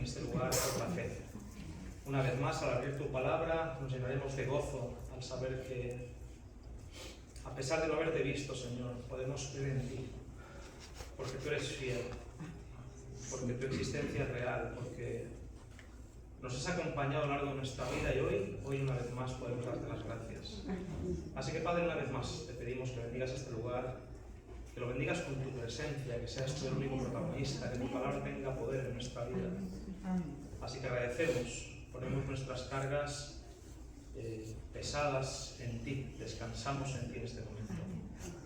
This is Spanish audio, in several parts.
en este lugar por la fe. Una vez más, al abrir tu palabra, nos llenaremos de gozo al saber que, a pesar de no haberte visto, Señor, podemos creer en ti, porque tú eres fiel, porque tu existencia es real, porque nos has acompañado a lo largo de nuestra vida y hoy una vez más podemos darte las gracias. Así que, Padre, una vez más te pedimos que bendigas este lugar, que lo bendigas con tu presencia, que seas tú el único protagonista, que tu palabra tenga poder en nuestra vida. Así que agradecemos, ponemos nuestras cargas pesadas en ti, descansamos en ti en este momento.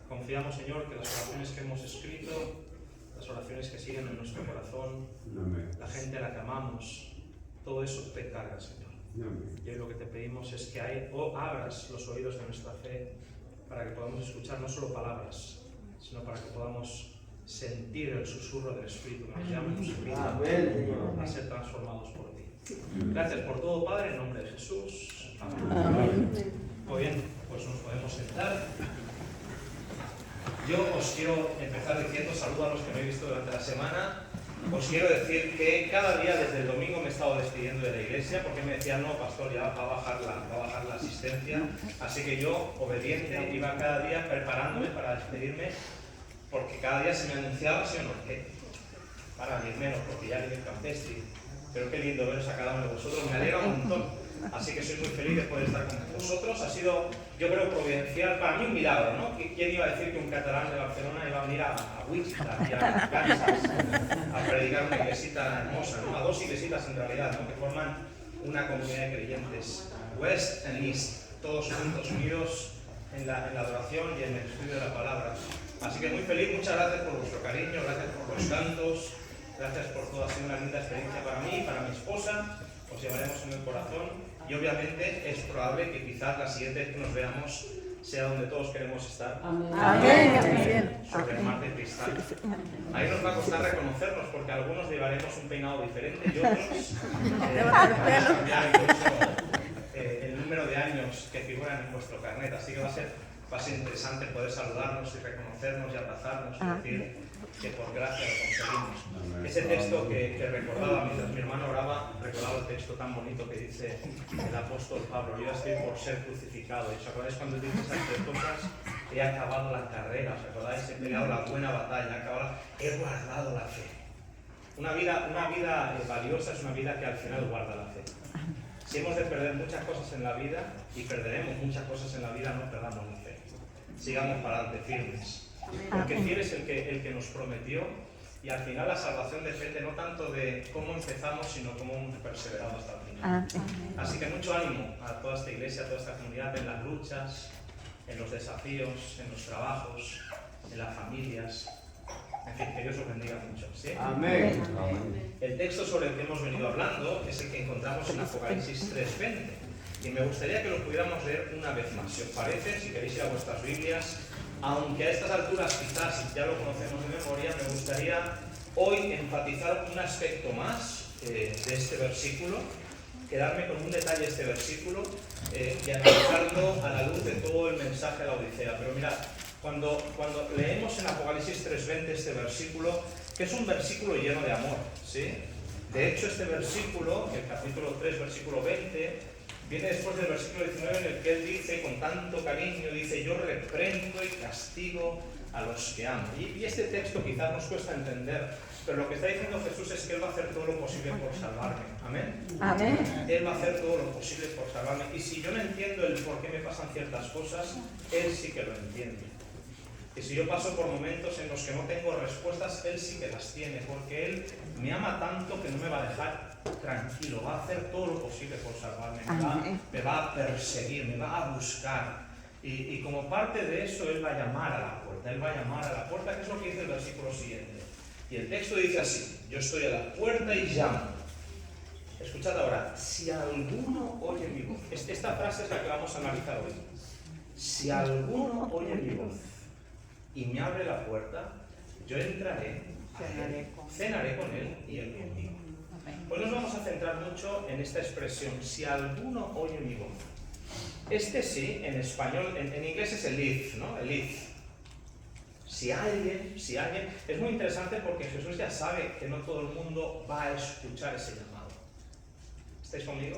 Confiamos, Señor, que las oraciones que hemos escrito, las oraciones que siguen en nuestro corazón, la gente a la que amamos, todo eso te carga, Señor. Y hoy lo que te pedimos es que abras los oídos de nuestra fe para que podamos escuchar no solo palabras, sino para que podamos sentir el susurro del Espíritu que nos llama y nos invita a ser transformados por ti. Gracias por todo, Padre, en nombre de Jesús. Amén. Muy bien, pues nos podemos sentar. Yo os quiero empezar diciendo, saludo a los que me he visto durante la semana. Os quiero decir que cada día desde el domingo me he estado despidiendo de la iglesia porque me decían, no, pastor, ya va a bajar la asistencia. Así que yo, obediente, iba cada día preparándome para despedirme porque cada día se me anunciaba, sí o no, que para 10 menos porque ya viene el campestre. Pero qué lindo veros a cada uno de vosotros, me alegra un montón. Así que soy muy feliz de poder estar con vosotros. Ha sido, yo creo, providencial, para mí un milagro, ¿no? ¿Quién iba a decir que un catalán de Barcelona iba a venir a Wichita y a Kansas a predicar una iglesita hermosa, ¿no? A dos iglesitas en realidad, ¿no? Que forman una comunidad de creyentes, West and East, todos juntos, unidos en la adoración y en el estudio de la palabra. Así que muy feliz, muchas gracias por vuestro cariño, gracias por los cantos, gracias por todo, ha sido una linda experiencia para mí, para mi esposa. Os llevaremos en el corazón y obviamente es probable que quizás la siguiente vez que nos veamos sea donde todos queremos estar. Amén. Sobre el mar de cristal. Ahí nos va a costar reconocernos porque algunos llevaremos un peinado diferente y otros vamos a cambiar incluso el número de años que figuran en vuestro carnet. Así que va a ser interesante poder saludarnos y reconocernos y abrazarnos y decir que por gracia lo conseguimos. Ese texto que recordaba mientras mi hermano oraba, recordaba el texto tan bonito que dice el apóstol Pablo: yo estoy por ser crucificado. ¿Os acordáis cuando dice esas tres cosas? He acabado la carrera, ¿os acordáis? He peleado la buena batalla, he guardado la fe. Una vida valiosa es una vida que al final guarda la fe. Si hemos de perder muchas cosas en la vida, y perderemos muchas cosas en la vida, no perdamos la fe. Sigamos para adelante firmes. Porque fiel es el que nos prometió, y al final la salvación depende no tanto de cómo empezamos, sino cómo hemos perseverado hasta el final. Así que mucho ánimo a toda esta iglesia, a toda esta comunidad, en las luchas, en los desafíos, en los trabajos, en las familias. En fin, que Dios os bendiga mucho, ¿sí? Amén. El texto sobre el que hemos venido hablando es el que encontramos en Apocalipsis 3:20. Y me gustaría que lo pudiéramos leer una vez más. Si os parece, si queréis ir a vuestras Biblias, aunque a estas alturas quizás ya lo conocemos de memoria, me gustaría hoy enfatizar un aspecto más de este versículo, quedarme con un detalle de este versículo y analizarlo a la luz de todo el mensaje de la Odisea. Pero mirad, cuando leemos en Apocalipsis 3:20 este versículo, que es un versículo lleno de amor, ¿sí? De hecho, este versículo, el capítulo 3, versículo 20, viene después del versículo 19 en el que él dice con tanto cariño, dice: yo reprendo y castigo a los que amo. Y este texto quizás nos cuesta entender, pero lo que está diciendo Jesús es que Él va a hacer todo lo posible por salvarme. ¿Amén? Amén. Él va a hacer todo lo posible por salvarme. Y si yo no entiendo el por qué me pasan ciertas cosas, Él sí que lo entiende. Y si yo paso por momentos en los que no tengo respuestas, Él sí que las tiene, porque Él me ama tanto que no me va a dejar tranquilo, va a hacer todo lo posible por salvarme, me va a perseguir, me va a buscar. Y como parte de eso, Él va a llamar a la puerta, Él va a llamar a la puerta, que es lo que dice el versículo siguiente. Y el texto dice así: yo estoy a la puerta y llamo. Escuchad ahora: si alguno oye mi voz. Esta frase es la que vamos a analizar hoy. Si alguno oye mi voz y me abre la puerta, yo entraré, cenaré con él y él conmigo. Hoy nos vamos a centrar mucho en esta expresión: si alguno oye mi voz. Este sí, en español, en inglés es el if, ¿no? El if. Si alguien, es muy interesante porque Jesús ya sabe que no todo el mundo va a escuchar ese llamado. ¿Estáis conmigo?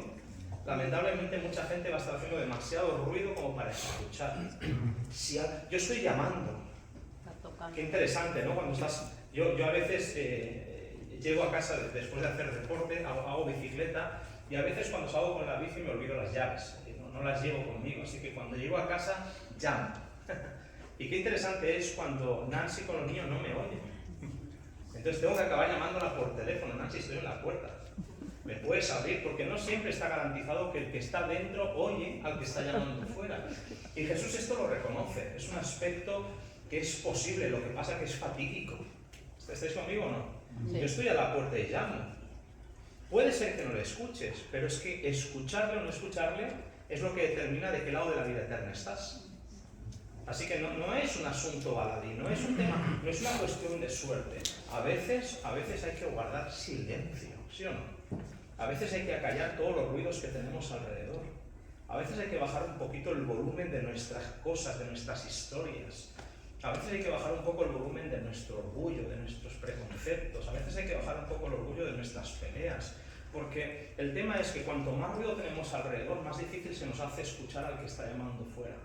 Lamentablemente mucha gente va a estar haciendo demasiado ruido como para escuchar. Yo estoy llamando. Qué interesante, ¿no? Cuando estás... Yo a veces llego a casa después de hacer deporte, hago bicicleta, y a veces cuando salgo con la bici me olvido las llaves. No las llevo conmigo, así que cuando llego a casa, llamo. Y qué interesante es cuando Nancy con los niños no me oyen. Entonces tengo que acabar llamándola por teléfono. Nancy, estoy en la puerta. ¿Me puedes abrir? Porque no siempre está garantizado que el que está dentro oye al que está llamando fuera. Y Jesús esto lo reconoce. Es un aspecto que es posible, lo que pasa que es fatídico. ¿Estáis conmigo o no? Sí. Yo estoy a la puerta y llamo. Puede ser que no le escuches, pero es que escucharle o no escucharle es lo que determina de qué lado de la vida eterna estás. Así que no es un asunto baladí, no es un tema, no es una cuestión de suerte. A veces hay que guardar silencio, ¿sí o no? A veces hay que acallar todos los ruidos que tenemos alrededor. A veces hay que bajar un poquito el volumen de nuestras cosas, de nuestras historias. A veces hay que bajar un poco el volumen de nuestro orgullo, de nuestros preconceptos. A veces hay que bajar un poco el orgullo de nuestras peleas. Porque el tema es que cuanto más ruido tenemos alrededor, más difícil se nos hace escuchar al que está llamando fuera.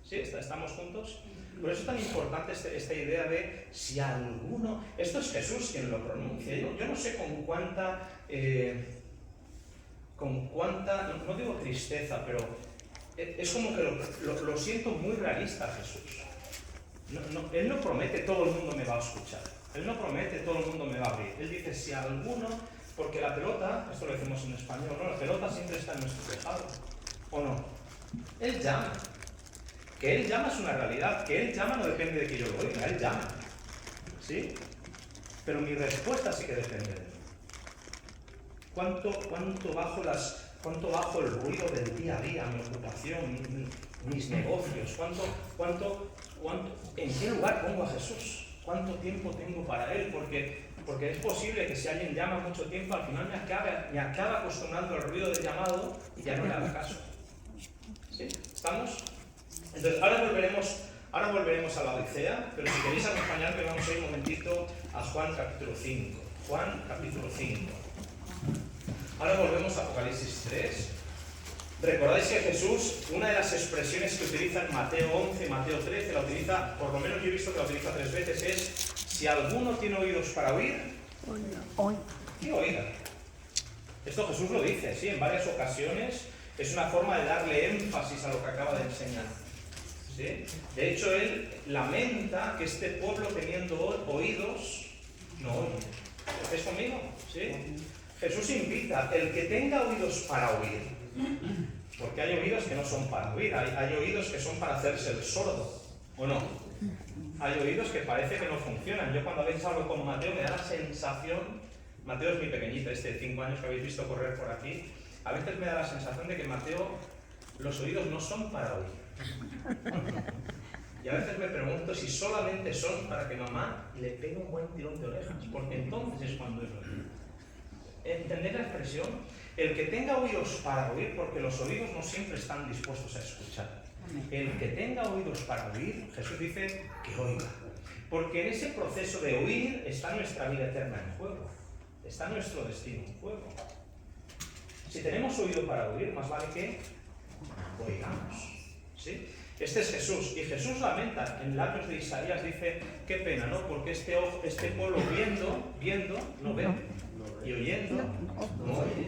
¿Sí? ¿Estamos juntos? Por eso es tan importante esta idea de si alguno... Esto es Jesús quien lo pronuncia. Yo no sé con cuánta... no digo tristeza, pero es como que lo siento muy realista Jesús. Él no promete todo el mundo me va a escuchar. Él no promete todo el mundo me va a abrir. Él dice si alguno... Porque la pelota, esto lo decimos en español, ¿no? La pelota siempre está en nuestro tejado. ¿O no? Él llama. Que Él llama es una realidad. Que Él llama no depende de que yo lo oiga. Él llama. ¿Sí? Pero mi respuesta sí que depende de mí. ¿Cuánto bajo el ruido del día a día, mi ocupación, mis negocios? ¿En qué lugar pongo a Jesús? ¿Cuánto tiempo tengo para Él? Porque es posible que si alguien llama mucho tiempo, al final me acabe acostumbrando al ruido del llamado y ya no le haga caso. ¿Sí? ¿Estamos? Entonces, ahora volveremos a la Odisea, pero si queréis acompañarme, vamos a ir un momentito a Juan capítulo 5. Juan capítulo 5. Ahora volvemos a Apocalipsis 3. Recordáis que Jesús, una de las expresiones que utiliza en Mateo 11, Mateo 13, la utiliza, por lo menos yo he visto que la utiliza 3 veces, es si alguno tiene oídos para oír, que oiga. Esto Jesús lo dice, sí, en varias ocasiones. Es una forma de darle énfasis a lo que acaba de enseñar. ¿Sí? De hecho, Él lamenta que este pueblo teniendo oídos, no oye. ¿Estáis conmigo? ¿Sí? Jesús invita, el que tenga oídos para oír, porque hay oídos que no son para oír, hay oídos que son para hacerse el sordo, ¿o no? Hay oídos que parece que no funcionan. Yo cuando a veces hablo con Mateo me da la sensación, Mateo es mi pequeñito, de 5 años que habéis visto correr por aquí, a veces me da la sensación de que Mateo, los oídos no son para oír. Y a veces me pregunto si solamente son para que mamá le pegue un buen tirón de orejas, porque entonces es cuando es oído. ¿Entendéis la expresión? El que tenga oídos para oír, porque los oídos no siempre están dispuestos a escuchar. El que tenga oídos para oír, Jesús dice que oiga. Porque en ese proceso de oír está nuestra vida eterna en juego. Está nuestro destino en juego. Si tenemos oído para oír, más vale que oigamos. ¿Sí? Este es Jesús. Y Jesús lamenta, en labios de Isaías dice, qué pena, ¿no? Porque este pueblo viendo, no ve. Y oyendo, no oye.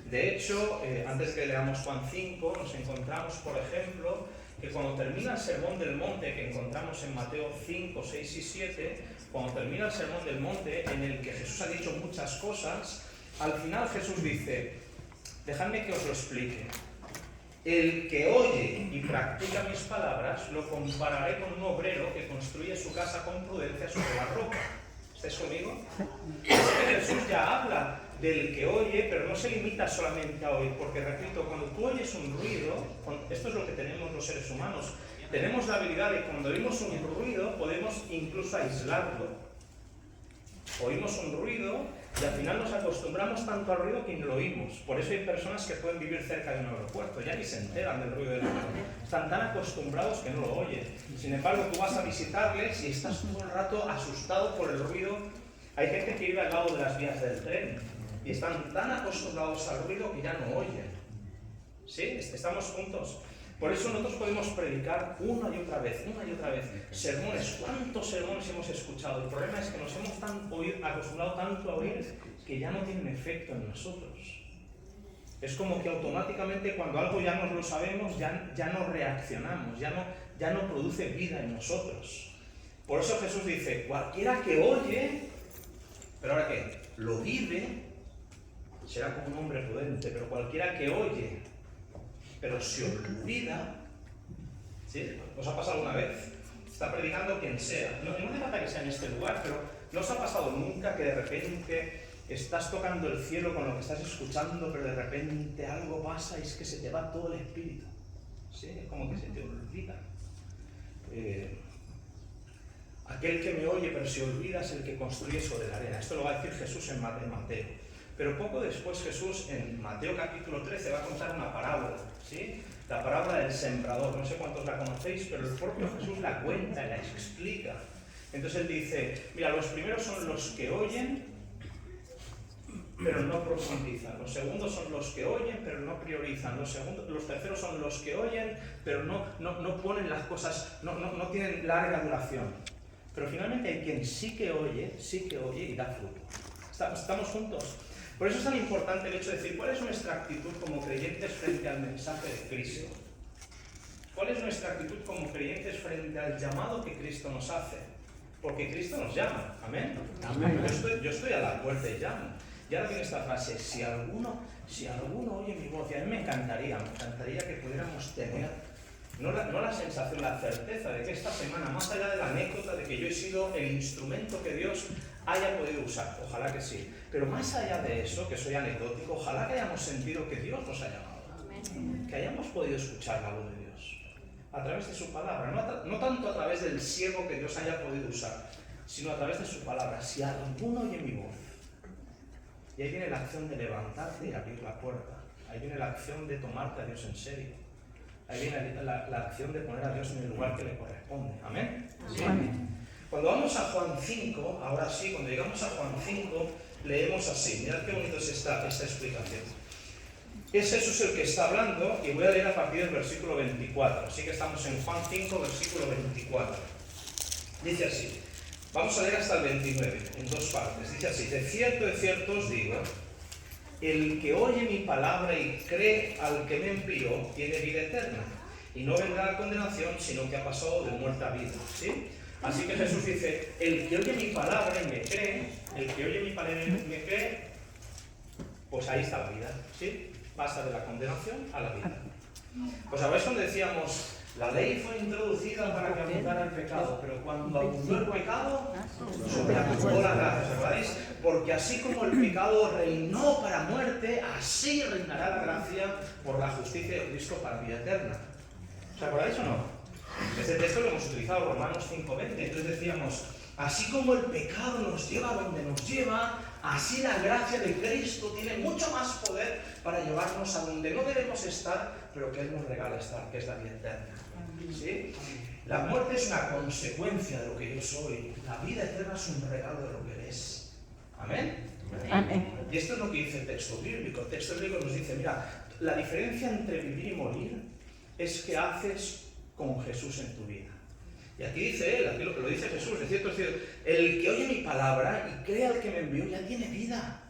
De hecho, antes que leamos Juan 5, nos encontramos, por ejemplo, que cuando termina el Sermón del Monte, que encontramos en Mateo 5, 6 y 7, cuando termina el Sermón del Monte, en el que Jesús ha dicho muchas cosas, al final Jesús dice, dejadme que os lo explique. El que oye y practica mis palabras, lo compararé con un obrero que construye su casa con prudencia sobre la roca. ¿Estáis conmigo? Jesús ya habla del que oye, pero no se limita solamente a oír, porque repito, cuando tú oyes un ruido, esto es lo que tenemos los seres humanos, tenemos la habilidad de cuando oímos un ruido podemos incluso aislarlo. Oímos un ruido y al final nos acostumbramos tanto al ruido que ni lo oímos. Por eso hay personas que pueden vivir cerca de un aeropuerto, ya ni se enteran del ruido del aeropuerto. Están tan acostumbrados que no lo oyen. Sin embargo, tú vas a visitarles y estás todo el rato asustado por el ruido. Hay gente que vive al lado de las vías del tren y están tan acostumbrados al ruido que ya no oyen. ¿Sí? Estamos juntos. Por eso nosotros podemos predicar una y otra vez, sermones. ¿Cuántos sermones hemos escuchado? El problema es que nos hemos acostumbrado tanto a oír que ya no tienen efecto en nosotros. Es como que automáticamente cuando algo ya nos lo sabemos, ya no reaccionamos, ya no produce vida en nosotros. Por eso Jesús dice, cualquiera que oye, pero ahora qué, lo vive, será como un hombre prudente, pero cualquiera que oye, pero se olvida, ¿sí? ¿Os ha pasado alguna vez? Está predicando quien sea. No hace falta que sea en este lugar, pero ¿no os ha pasado nunca que de repente estás tocando el cielo con lo que estás escuchando, pero de repente algo pasa y es que se te va todo el espíritu? ¿Sí? Es como que se te olvida. Aquel que me oye pero se olvida es el que construye sobre la arena. Esto lo va a decir Jesús en Mateo. Pero poco después Jesús, en Mateo capítulo 13, va a contar una parábola, ¿sí? La parábola del sembrador. No sé cuántos la conocéis, pero el propio Jesús la cuenta y la explica. Entonces él dice, mira, los primeros son los que oyen, pero no profundizan. Los segundos son los que oyen, pero no priorizan. Los terceros son los que oyen, pero no ponen las cosas, no tienen larga duración. Pero finalmente hay quien sí que oye y da fruto. ¿Estamos juntos? Por eso es tan importante el hecho de decir, ¿cuál es nuestra actitud como creyentes frente al mensaje de Cristo? ¿Cuál es nuestra actitud como creyentes frente al llamado que Cristo nos hace? Porque Cristo nos llama, ¿amén? Amén. Yo estoy a la puerta y llamo. Y ahora viene esta frase, si alguno oye mi voz, y a mí me encantaría que pudiéramos tener no la sensación, la certeza de que esta semana, más allá de la anécdota de que yo he sido el instrumento que Dios haya podido usar, ojalá que sí, pero más allá de eso, que soy anecdótico, ojalá que hayamos sentido que Dios nos ha llamado, que hayamos podido escuchar la voz de Dios a través de su palabra, no tanto a través del ciego que Dios haya podido usar, sino a través de su palabra. Si alguno oye mi voz, y ahí viene la acción de levantarte y abrir la puerta, ahí viene la acción de tomarte a Dios en serio, ahí viene la acción de poner a Dios en el lugar que le corresponde. ¿Amén? Sí. Amén. Cuando vamos a Juan 5, ahora sí, cuando llegamos a Juan 5, leemos así. Mirad qué bonito es esta explicación. Es Jesús el que está hablando, y voy a leer a partir del versículo 24. Así que estamos en Juan 5, versículo 24. Dice así. Vamos a leer hasta el 29, en dos partes. Dice así. De cierto os digo, el que oye mi palabra y cree al que me envió, tiene vida eterna, y no vendrá a condenación, sino que ha pasado de muerte a vida. ¿Sí? Así que Jesús dice, el que oye mi palabra y me cree, pues ahí está la vida, ¿sí? Pasa de la condenación a la vida. Pues a veces cuando decíamos, la ley fue introducida para que abundara el pecado, pero cuando abundó el pecado, sobreabundó la gracia, ¿sabéis? Porque así como el pecado reinó para muerte, así reinará la gracia por la justicia de Cristo para vida eterna. ¿Os acordáis o no? Este texto lo hemos utilizado, Romanos 5:20. Entonces decíamos, así como el pecado nos lleva a donde nos lleva, así la gracia de Cristo tiene mucho más poder para llevarnos a donde no debemos estar, pero que Él nos regala estar, que es la vida eterna. ¿Sí? La muerte es una consecuencia de lo que yo soy. La vida eterna es un regalo de lo que eres. ¿Amén? Amén. Y esto es lo que dice el texto bíblico. El texto bíblico nos dice, mira, la diferencia entre vivir y morir es que haces con Jesús en tu vida. Y aquí dice él, aquí lo dice Jesús, es cierto, el que oye mi palabra y cree al que me envió ya tiene vida.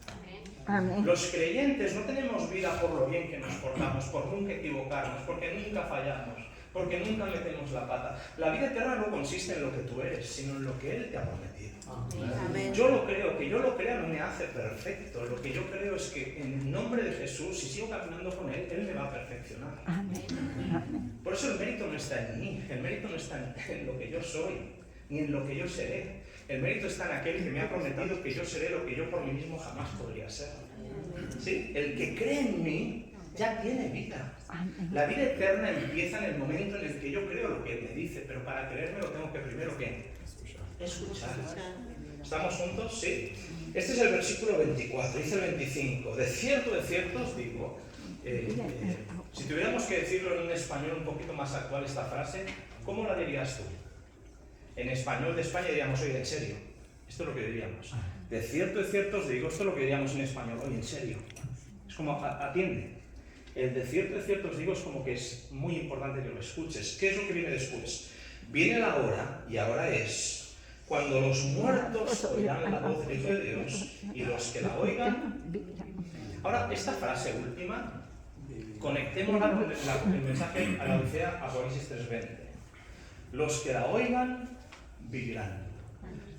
Amén. Los creyentes no tenemos vida por lo bien que nos portamos, por nunca equivocarnos, porque nunca fallamos, porque nunca metemos la pata. La vida eterna no consiste en lo que tú eres, sino en lo que Él te ha prometido. Amén. Yo lo creo, que yo lo crea no me hace perfecto. Lo que yo creo es que en nombre de Jesús, si sigo caminando con Él, Él me va a perfeccionar. Amén. Por eso el mérito no está en mí, el mérito no está en lo que yo soy, ni en lo que yo seré. El mérito está en aquel que me ha prometido que yo seré lo que yo por mí mismo jamás podría ser. ¿Sí? El que cree en mí ya tiene vida. La vida eterna empieza en el momento en el que yo creo lo que Él me dice, pero para creérmelo tengo que primero ¿qué? Escuchar. ¿Estamos juntos? Sí. Este es el versículo 24, dice el 25. De cierto os digo, si tuviéramos que decirlo en un español un poquito más actual esta frase, ¿cómo la dirías tú? En español de España diríamos, oye, en serio. Esto es lo que diríamos. De cierto os digo, esto es lo que diríamos en español, oye, en serio. Es como, atiende. El de cierto os digo es como que es muy importante que lo escuches. ¿Qué es lo que viene después? Viene la hora, y ahora es, cuando los muertos oirán la voz del Hijo de Dios, y los que la oigan... Ahora, esta frase última, conectémosla con el mensaje a la Odisea, Apocalipsis 3:20. Los que la oigan, vivirán.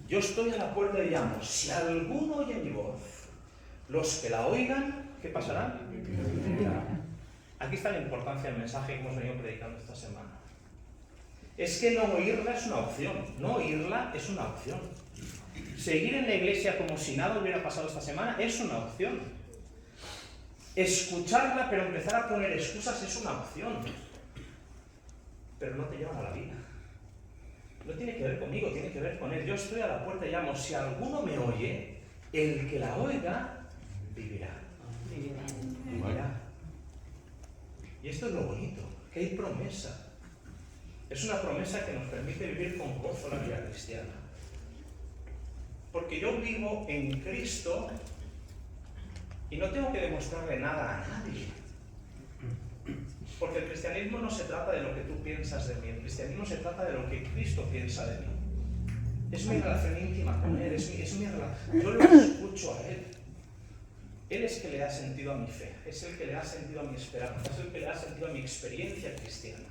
Yo estoy a la puerta y llamo. Si alguno oye mi voz, los que la oigan, ¿qué pasará? Vivirán. Aquí está la importancia del mensaje que hemos venido predicando esta semana. Es que no oírla es una opción. No oírla es una opción. Seguir en la iglesia como si nada hubiera pasado esta semana es una opción. Escucharla pero empezar a poner excusas es una opción. Pero no te llevan a la vida. No tiene que ver conmigo, tiene que ver con él. Yo estoy a la puerta y llamo. Si alguno me oye, el que la oiga, vivirá. Vivirá. Y esto es lo bonito, que hay promesa. Es una promesa que nos permite vivir con gozo la vida cristiana. Porque yo vivo en Cristo y no tengo que demostrarle nada a nadie. Porque el cristianismo no se trata de lo que tú piensas de mí, el cristianismo se trata de lo que Cristo piensa de mí. Es mi relación íntima con Él, es mi relación. Yo lo escucho a Él. Él es el que le da sentido a mi fe, es el que le da sentido a mi esperanza, es el que le da sentido a mi experiencia cristiana.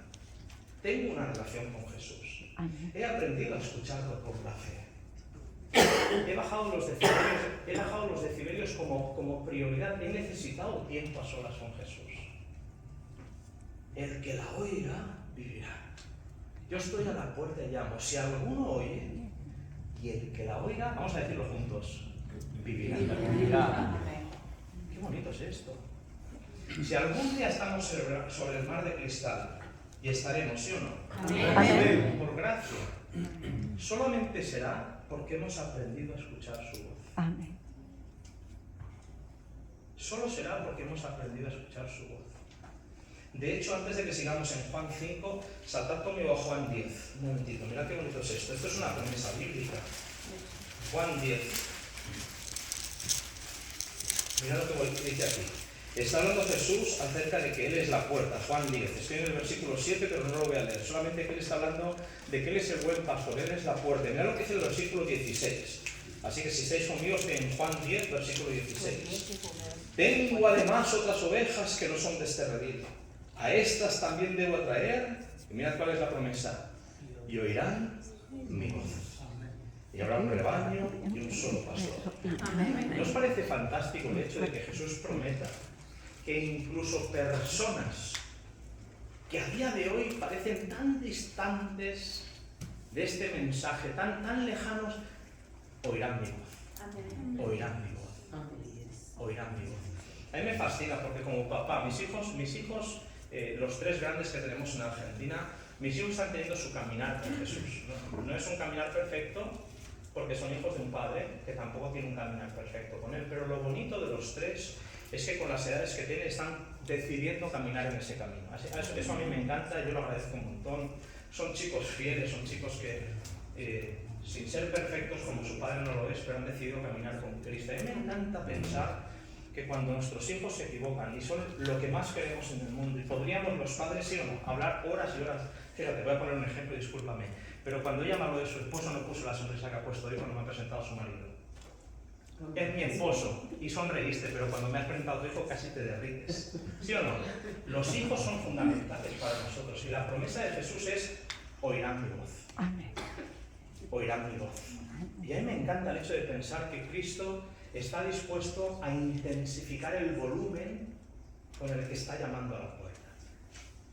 Tengo una relación con Jesús. He aprendido a escucharlo por la fe. He bajado los decibelios como prioridad. He necesitado tiempo a solas con Jesús. El que la oiga, vivirá. Yo estoy a la puerta y llamo. Si alguno oye, y el que la oiga, vamos a decirlo juntos, vivirá. Qué bonito es esto. Si algún día estamos sobre el mar de cristal, y estaremos, ¿sí o no? Amén. Por gracia. Solamente será porque hemos aprendido a escuchar su voz. Amén. Solo será porque hemos aprendido a escuchar su voz. De hecho, antes de que sigamos en Juan 5, saltad conmigo a Juan 10. Un momentito, mirad qué bonito es esto. Esto es una promesa bíblica. Juan 10. Mirad lo que dice aquí. Está hablando Jesús acerca de que Él es la puerta. Juan 10. Estoy en el versículo 7, pero no lo voy a leer. Solamente que Él está hablando de que Él es el buen pastor. Él es la puerta. Mirad lo que dice el versículo 16. Así que si estáis conmigo, estoy en Juan 10, versículo 16. Tengo además otras ovejas que no son de este redil. A estas también debo traer, y mirad cuál es la promesa, y oirán mi voz. Y habrá un rebaño y un solo pastor. ¿No os parece fantástico el hecho de que Jesús prometa que incluso personas que a día de hoy parecen tan distantes de este mensaje, tan lejanos, oirán mi voz? Oirán mi voz. Oirán mi voz. A mí me fascina porque como papá, mis hijos, los tres grandes que tenemos en Argentina, mis hijos están teniendo su caminar con Jesús. No es un caminar perfecto, porque son hijos de un padre que tampoco tiene un caminar perfecto con él, pero lo bonito de los tres es que con las edades que tienen están decidiendo caminar en ese camino. Eso a mí me encanta, yo lo agradezco un montón. Son chicos fieles, son chicos que, sin ser perfectos como su padre no lo es, pero han decidido caminar con Cristo. A mí me encanta pensar que cuando nuestros hijos se equivocan y son lo que más queremos en el mundo, y podríamos los padres, sí o no, hablar horas y horas. Fíjate, voy a poner un ejemplo, discúlpame, pero cuando ella me habló de su esposo no puso la sonrisa que ha puesto hoy cuando me ha presentado a su marido. Es mi esposo, y sonreíste, pero cuando me has presentado a tu hijo casi te derrites. ¿Sí o no? Los hijos son fundamentales para nosotros, y la promesa de Jesús es: oirán mi voz. Amén. Oirán mi voz. Y a mí me encanta el hecho de pensar que Cristo está dispuesto a intensificar el volumen con el que está llamando a la puerta.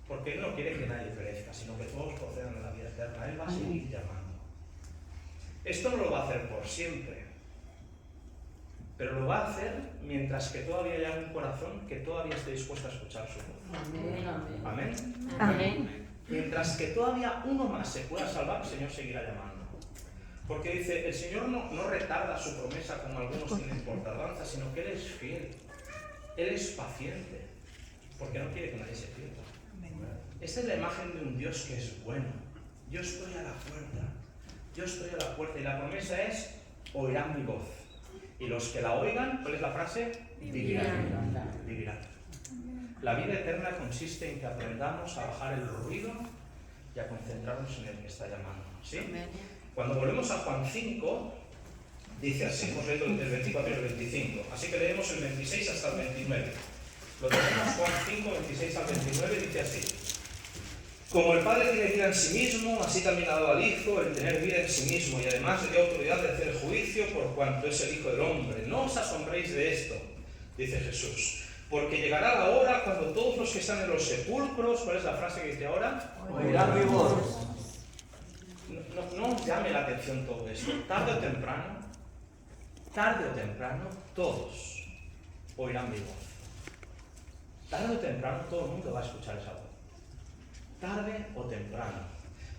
Porque Él no quiere que nadie perezca, sino que todos procedan a la vida eterna. Él va a seguir llamando. Esto no lo va a hacer por siempre, pero lo va a hacer mientras que todavía haya un corazón que todavía esté dispuesto a escuchar su voz. Amén. Amén. Amén. Mientras que todavía uno más se pueda salvar, el Señor seguirá llamando. Porque dice, el Señor no retarda su promesa como algunos tienen por tardanza, sino que Él es fiel. Él es paciente, porque no quiere que nadie se pierda. Esta es la imagen de un Dios que es bueno. Yo estoy a la puerta. Yo estoy a la puerta. Y la promesa es, oirán mi voz. Y los que la oigan, ¿cuál es la frase? Vivirán. Vivirán. La vida eterna consiste en que aprendamos a bajar el ruido y a concentrarnos en el que está llamando. ¿Sí? Cuando volvemos a Juan 5, dice así, hemos leído el 24 y el 25. Así que leemos el 26 hasta el 29. Lo tenemos, Juan 5, 26 al 29, dice así. Como el Padre tiene vida en sí mismo, así también ha dado al Hijo el tener vida en sí mismo, y además le dio autoridad de hacer juicio por cuanto es el Hijo del Hombre. No os asombréis de esto, dice Jesús, porque llegará la hora cuando todos los que están en los sepulcros, ¿cuál es la frase que dice ahora? Oirán mi voz. No os llame la atención todo esto. Tarde o temprano, todos oirán mi voz. Tarde o temprano, todo el mundo va a escuchar esa voz. Tarde o temprano.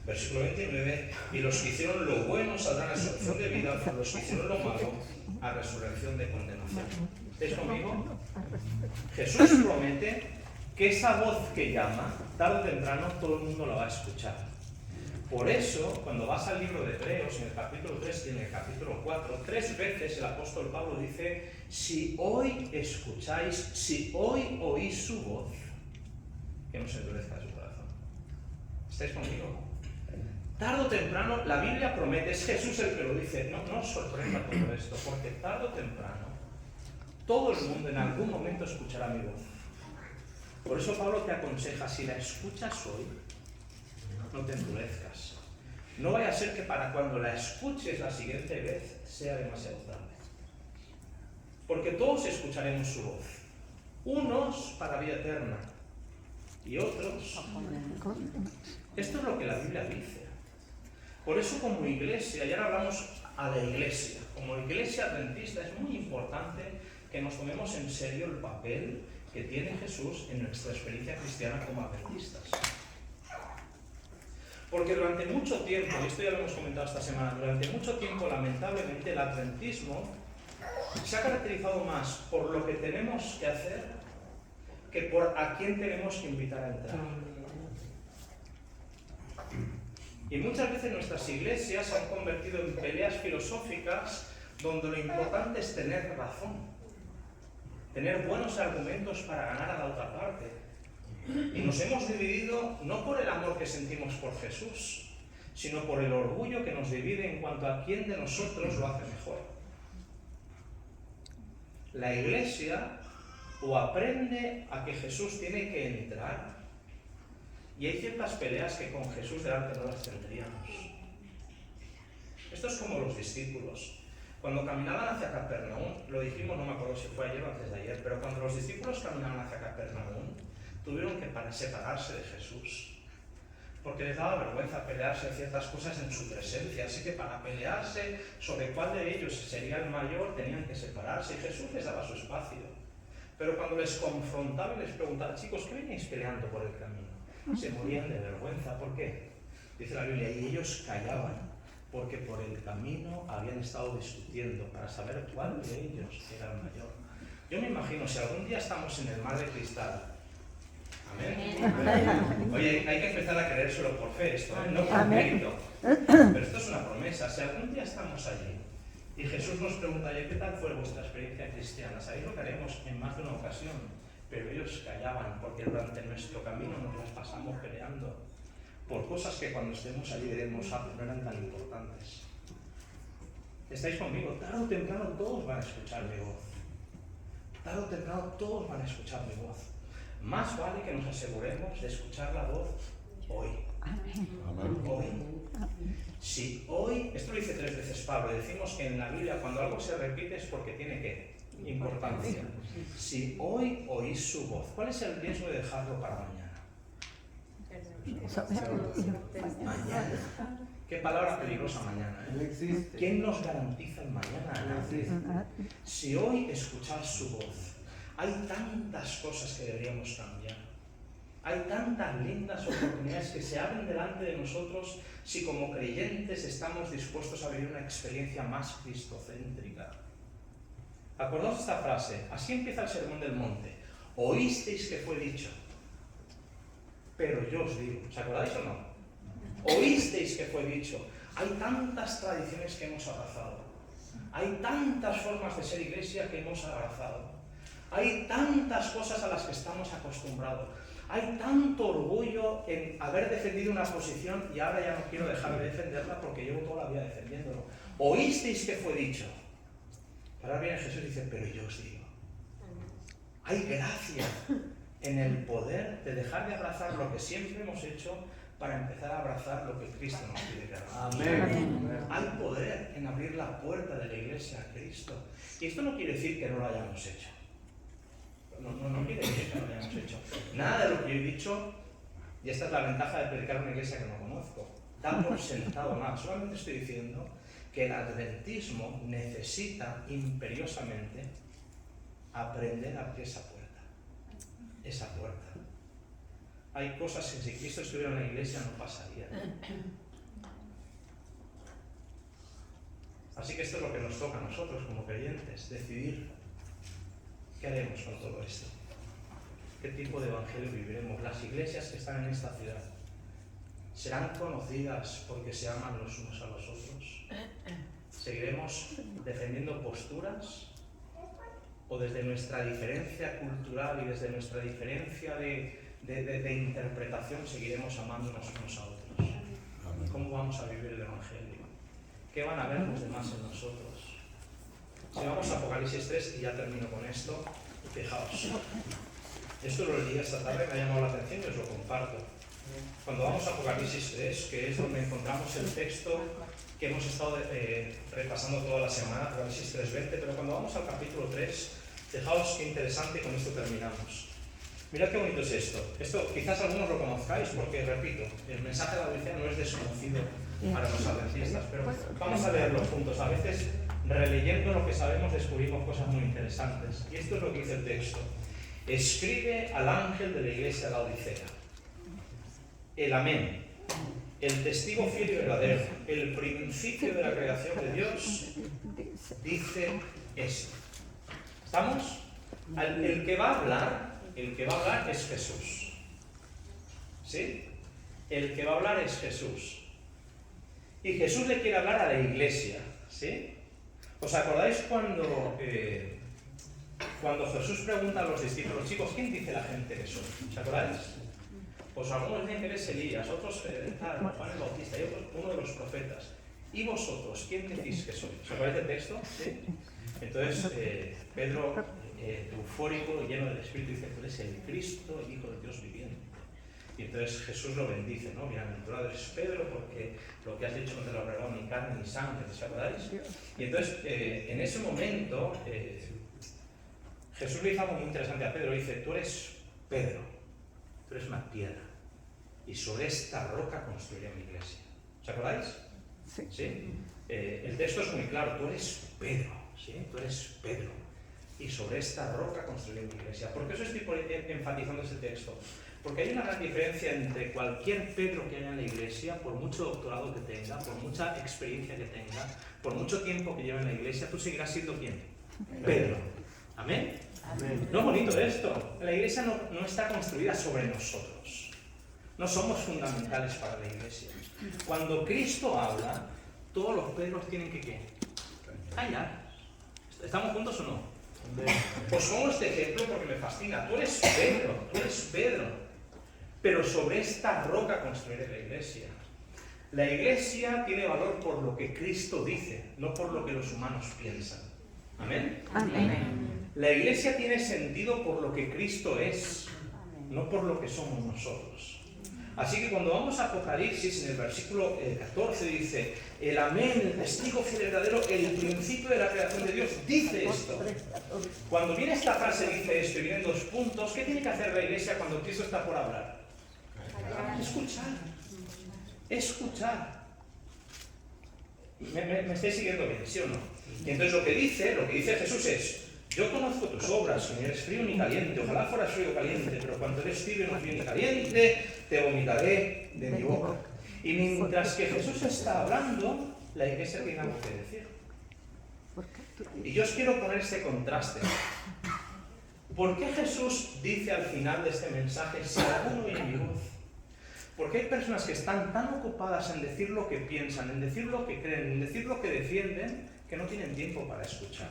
Versículo 29, y los que hicieron lo bueno saldrán a resurrección de vida, pero los que hicieron lo malo a resurrección de condenación. ¿Estáis conmigo? Jesús promete que esa voz que llama, tarde o temprano, todo el mundo la va a escuchar. Por eso, cuando vas al libro de Hebreos, en el capítulo 3 y en el capítulo 4, 3 veces el apóstol Pablo dice, si hoy escucháis, si hoy oís su voz, que no se endurezca su corazón. ¿Estáis conmigo? Tarde o temprano, la Biblia promete, es Jesús el que lo dice, no os sorprenda todo esto, porque tarde o temprano, todo el mundo en algún momento escuchará mi voz. Por eso Pablo te aconseja, si la escuchas hoy, no te endurezcas. No vaya a ser que para cuando la escuches la siguiente vez sea demasiado tarde. Porque todos escucharemos su voz. Unos para vida eterna y otros. Esto es lo que la Biblia dice. Por eso como iglesia, y ahora hablamos a la iglesia, como iglesia adventista es muy importante que nos tomemos en serio el papel que tiene Jesús en nuestra experiencia cristiana como adventistas. Porque durante mucho tiempo, y esto ya lo hemos comentado esta semana, durante mucho tiempo lamentablemente el adventismo se ha caracterizado más por lo que tenemos que hacer que por a quién tenemos que invitar a entrar. Y muchas veces nuestras iglesias se han convertido en peleas filosóficas donde lo importante es tener razón, tener buenos argumentos para ganar a la otra parte. Y nos hemos dividido no por el amor que sentimos por Jesús, sino por el orgullo que nos divide en cuanto a quién de nosotros lo hace mejor. La iglesia o aprende a que Jesús tiene que entrar, y hay ciertas peleas que con Jesús delante no las tendríamos. Esto es como los discípulos. Cuando caminaban hacia Capernaum, lo dijimos, no me acuerdo si fue ayer o antes de ayer, pero cuando los discípulos caminaban hacia Capernaum, tuvieron que separarse de Jesús, porque les daba vergüenza pelearse en ciertas cosas en su presencia, así que para pelearse sobre cuál de ellos sería el mayor, tenían que separarse, y Jesús les daba su espacio. Pero cuando les confrontaba y les preguntaba, chicos, ¿qué veníais peleando por el camino? Se morían de vergüenza. ¿Por qué? Dice la Biblia, y ellos callaban, porque por el camino habían estado discutiendo para saber cuál de ellos era el mayor. Yo me imagino, si algún día estamos en el mar de cristal, amén. Oye, hay que empezar a creérselo por fe esto, no por mérito. Pero esto es una promesa. Si algún día estamos allí y Jesús nos pregunta, oye, ¿qué tal fue vuestra experiencia cristiana? ¿Sabéis lo que haremos en más de una ocasión? Pero ellos callaban, porque durante nuestro camino nos las pasamos peleando por cosas que cuando estemos allí diremos, no eran tan importantes. ¿Estáis conmigo? Tarde o temprano todos van a escuchar mi voz. Tarde o temprano todos van a escuchar mi voz. Más vale que nos aseguremos de escuchar la voz hoy. Hoy. Si hoy, esto lo dice 3 veces Pablo, decimos que en la Biblia cuando algo se repite es porque tiene ¿qué? Importancia. Si hoy oís su voz, ¿cuál es el riesgo de dejarlo para mañana? Mañana. Qué palabra peligrosa mañana, ¿eh? ¿Quién nos garantiza el mañana? Si hoy escucháis su voz, hay tantas cosas que deberíamos cambiar. Hay tantas lindas oportunidades que se abren delante de nosotros si como creyentes estamos dispuestos a vivir una experiencia más cristocéntrica. Acordaos esta frase, así empieza el Sermón del Monte. Oísteis que fue dicho, pero yo os digo. ¿Os acordáis o no? Oísteis que fue dicho. Hay tantas tradiciones que hemos abrazado. Hay tantas formas de ser iglesia que hemos abrazado. Hay tantas cosas a las que estamos acostumbrados. Hay tanto orgullo en haber defendido una posición y ahora ya no quiero dejar de defenderla porque llevo toda la vida defendiéndolo. Oísteis que fue dicho. Ahora viene Jesús y dice, pero yo os digo. Hay gracia en el poder de dejar de abrazar lo que siempre hemos hecho para empezar a abrazar lo que Cristo nos pide que hagamos. Amén. Hay poder en abrir la puerta de la iglesia a Cristo. Y esto no quiere decir que no lo hayamos hecho. No quiere decir que no lo hayamos hecho. Nada de lo que yo he dicho, y esta es la ventaja de predicar una iglesia que no conozco, da por sentado nada. Solamente estoy diciendo que el adventismo necesita imperiosamente aprender a abrir esa puerta. Esa puerta. Hay cosas que si Cristo estuviera en la iglesia no pasarían. Así que esto es lo que nos toca a nosotros como creyentes, decidir qué haremos con todo esto. ¿Qué tipo de evangelio viviremos? Las iglesias que están en esta ciudad serán conocidas porque se aman los unos a los otros. ¿Seguiremos defendiendo posturas? ¿O desde nuestra diferencia cultural y desde nuestra diferencia de interpretación seguiremos amándonos unos a otros? ¿Cómo vamos a vivir el evangelio? ¿Qué van a ver los demás en nosotros? Si vamos a Apocalipsis 3, y ya termino con esto, fijaos. Esto lo leí esta tarde, me ha llamado la atención y os lo comparto. Cuando vamos a Apocalipsis 3, que es donde encontramos el texto que hemos estado repasando toda la semana, Apocalipsis 3:20, pero cuando vamos al capítulo 3, fijaos qué interesante, con esto terminamos. Mirad qué bonito es esto. Esto quizás algunos lo conozcáis porque, repito, el mensaje de la Odisea no es desconocido para los adventistas, pero vamos a leerlo juntos. A veces, releyendo lo que sabemos, descubrimos cosas muy interesantes. Y esto es lo que dice el texto. Escribe al ángel de la iglesia de la Odisea. El Amén, el testigo fiel y verdadero, el principio de la creación de Dios, dice esto. ¿Estamos? El que va a hablar es Jesús. ¿Sí? El que va a hablar es Jesús. Y Jesús le quiere hablar a la iglesia. ¿Sí? ¿Os acordáis cuando Jesús pregunta a los discípulos, chicos, ¿quién dice la gente que soy? ¿Os acordáis? Pues algunos dicen que eres Elías, otros Juan el Bautista y otros uno de los profetas. ¿Y vosotros, quién decís que soy? ¿Os acordáis del texto? ¿Sí? Entonces, Pedro, eufórico y lleno del Espíritu, dice, tú eres el Cristo, el Hijo de Dios viviente. Y entonces Jesús lo bendice, ¿no? Bienaventurado eres Pedro, porque lo que has dicho no te lo ha revelado ni carne ni sangre, ¿os acordáis? Y entonces, en ese momento, Jesús le dice algo muy interesante a Pedro, dice, tú eres Pedro, tú eres una piedra, y sobre esta roca construiré mi iglesia. ¿Os acordáis? Sí. ¿Sí? El texto es muy claro, tú eres Pedro, ¿sí? Tú eres Pedro, y sobre esta roca construiré mi iglesia. ¿Por qué os estoy enfatizando ese texto? Porque hay una gran diferencia entre cualquier Pedro que haya en la iglesia, por mucho doctorado que tenga, por mucha experiencia que tenga, por mucho tiempo que lleve en la iglesia, tú seguirás siendo ¿quién? Pedro. ¿Amén? Amén. No es bonito esto. La iglesia no está construida sobre nosotros. No somos fundamentales para la iglesia. Cuando Cristo habla, todos los Pedros tienen que ¿qué? Callar. ¿Estamos juntos o no? Os pongo este ejemplo porque me fascina. Tú eres Pedro. Pero sobre esta roca construiré la iglesia. La iglesia tiene valor por lo que Cristo dice, no por lo que los humanos piensan. ¿Amén? Amén. La iglesia tiene sentido por lo que Cristo es, no por lo que somos nosotros. Así que cuando vamos a Apocalipsis, en el versículo 14 dice, el Amén, el testigo fiel y verdadero, el principio de la creación de Dios, dice esto. Cuando viene esta frase, dice esto, y vienen dos puntos, ¿qué tiene que hacer la iglesia cuando Cristo está por hablar? Escuchar. ¿Me estáis siguiendo bien, sí o no? Y entonces lo que dice Jesús es, Yo conozco tus obras, que ni eres frío ni caliente. Ojalá fueras frío o caliente, pero cuando eres tibio, no frío ni caliente, te vomitaré de mi boca. Y mientras que Jesús está hablando, la iglesia tiene algo que decir. Y yo os quiero poner este contraste. ¿Por qué Jesús dice al final de este mensaje, si alguno oye mi voz? Porque hay personas que están tan ocupadas en decir lo que piensan, en decir lo que creen, en decir lo que defienden, que no tienen tiempo para escuchar.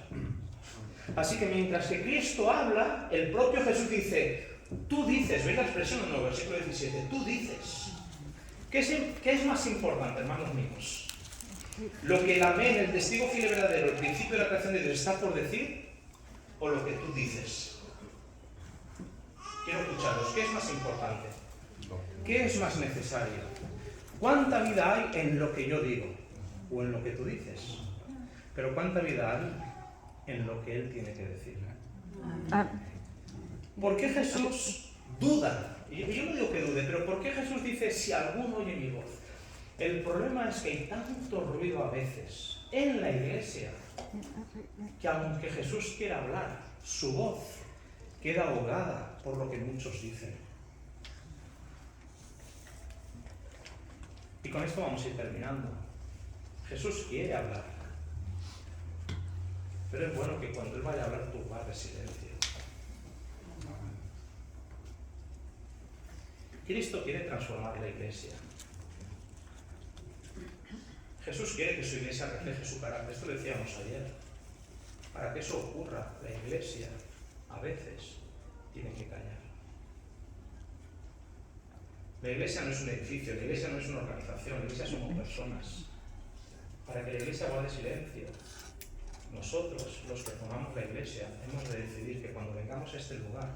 Así que mientras que Cristo habla, el propio Jesús dice, tú dices, ¿veis la expresión en el versículo 17? Tú dices. ¿Qué es más importante, hermanos míos? ¿Lo que el amén, el testigo fiel y verdadero, el principio de la creación de Dios está por decir? ¿O lo que tú dices? Quiero escucharos, ¿qué es más importante? ¿Qué es más necesario? ¿Cuánta vida hay en lo que yo digo? ¿O en lo que tú dices? Pero ¿cuánta vida hay en lo que Él tiene que decir? ¿Por qué Jesús duda? Y yo no digo que dude, pero ¿por qué Jesús dice, si alguno oye mi voz? El problema es que hay tanto ruido a veces en la iglesia que aunque Jesús quiera hablar, su voz queda ahogada por lo que muchos dicen. Y con esto vamos a ir terminando. Jesús quiere hablar, pero es bueno que cuando Él vaya a hablar tú guardes silencio. Cristo quiere transformar la iglesia. Jesús quiere que su iglesia refleje su carácter. Esto lo decíamos ayer. Para que eso ocurra, la iglesia a veces tiene que callar. La iglesia no es un edificio, la iglesia no es una organización, la iglesia somos personas. Para que la iglesia guarde silencio, nosotros, los que formamos la iglesia, hemos de decidir que cuando vengamos a este lugar,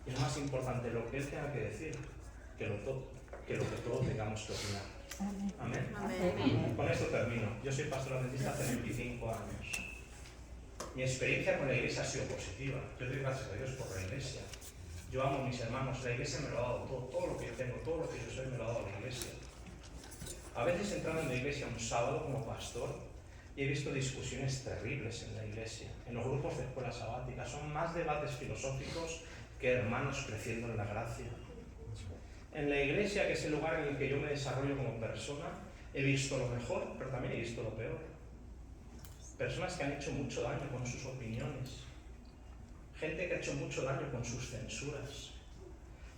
es más importante lo que Él tenga que decir que lo que todos tengamos que opinar. Amén. Amén. Con esto termino. Yo soy pastor adventista hace 25 años. Mi experiencia con la iglesia ha sido positiva. Yo doy gracias a Dios por la iglesia. Yo amo a mis hermanos. La iglesia me lo ha dado todo lo que yo tengo, todo lo que yo soy me lo ha dado la iglesia. A veces entrando en la iglesia un sábado como pastor y he visto discusiones terribles en la iglesia. En los grupos de escuela sabática son más debates filosóficos que hermanos creciendo en la gracia. En la iglesia, que es el lugar en el que yo me desarrollo como persona, he visto lo mejor, pero también he visto lo peor. Personas que han hecho mucho daño con sus opiniones. Gente que ha hecho mucho daño con sus censuras.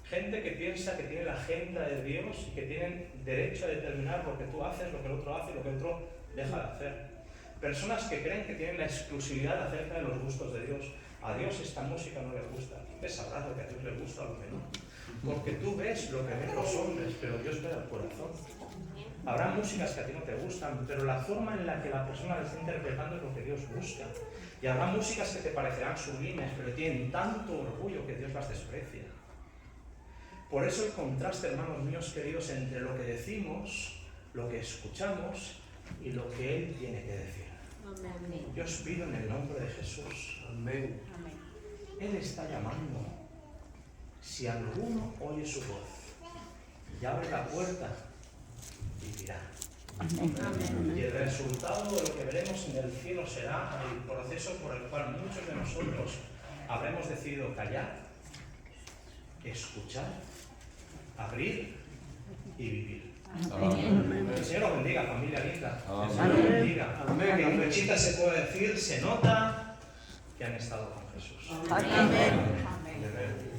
Gente que piensa que tiene la agenda de Dios y que tienen derecho a determinar lo que tú haces, lo que el otro hace y lo que el otro deja de hacer. Personas que creen que tienen la exclusividad acerca de los gustos de Dios. A Dios esta música no le gusta. Tú sabrás lo que a Dios le gusta o lo que no. Porque tú ves lo que ven los hombres, pero Dios ve el corazón. Habrá músicas que a ti no te gustan, pero la forma en la que la persona la está interpretando es lo que Dios busca. Y habrá músicas que te parecerán sublimes, pero tienen tanto orgullo que Dios las desprecia. Por eso el contraste, hermanos míos queridos, entre lo que decimos, lo que escuchamos y lo que Él tiene que decir. Amén. Yo os pido en el nombre de Jesús. Amén. Él está llamando. Si alguno oye su voz y abre la puerta, vivirá. Amén. Y el resultado de lo que veremos en el cielo será el proceso por el cual muchos de nosotros habremos decidido callar, escuchar, abrir y vivir. Amén. El Señor os bendiga, familia linda. El Señor os bendiga. Amén. Que en flechita se puede decir, se nota que han estado con Jesús. Amén. Amén.